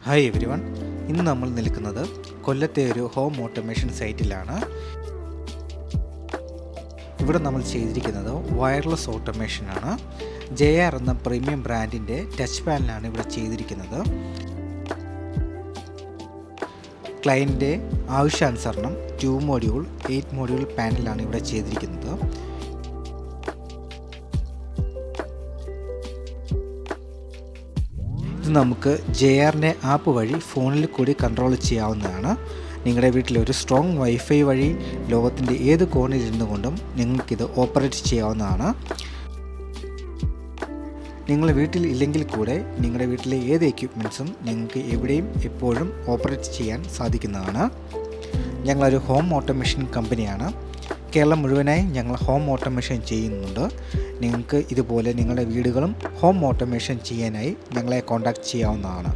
Hi every one. ഇന്ന് നമ്മൾ നിൽക്കുന്നത് കൊല്ലത്തെ ഒരു ഹോം ഓട്ടോമേഷൻ സൈറ്റിലാണ്. ഇവിടെ നമ്മൾ ചെയ്തിരിക്കുന്നത് വയർലെസ് ഓട്ടോമേഷനാണ്. JR എന്ന പ്രീമിയം ബ്രാൻഡിൻ്റെ ടച്ച് പാനലാണ് ഇവിടെ ചെയ്തിരിക്കുന്നത്. ക്ലയൻറ്റിൻ്റെ ആവശ്യാനുസരണം 2 മോഡ്യൂൾ 8 മോഡ്യൂൾ പാനലാണ് ഇവിടെ ചെയ്തിരിക്കുന്നത്. ഇത് നമുക്ക് JRൻ്റെ ആപ്പ് വഴി ഫോണിൽ കൂടി കൺട്രോൾ ചെയ്യാവുന്നതാണ്. നിങ്ങളുടെ വീട്ടിൽ ഒരു സ്ട്രോങ് വൈഫൈ വഴി ലോകത്തിൻ്റെ ഏത് കോണിൽ ഇരുന്നു കൊണ്ടും നിങ്ങൾക്കിത് ഓപ്പറേറ്റ് ചെയ്യാവുന്നതാണ്. നിങ്ങൾ വീട്ടിൽ ഇല്ലെങ്കിൽ കൂടെ നിങ്ങളുടെ വീട്ടിലെ ഏത് എക്യുപ്മെൻറ്റ്സും നിങ്ങൾക്ക് എവിടെയും എപ്പോഴും ഓപ്പറേറ്റ് ചെയ്യാൻ സാധിക്കുന്നതാണ്. ഞങ്ങളൊരു ഹോം ഓട്ടോമേഷൻ കമ്പനിയാണ്. കേരളം മുഴുവനായി ഞങ്ങൾ ഹോം ഓട്ടോമേഷൻ ചെയ്യുന്നുണ്ട്. നിങ്ങൾക്ക് ഇതുപോലെ നിങ്ങളുടെ വീടുകളും ഹോം ഓട്ടോമേഷൻ ചെയ്യാനായി ഞങ്ങളെ കോൺടാക്റ്റ് ചെയ്യാവുന്നതാണ്.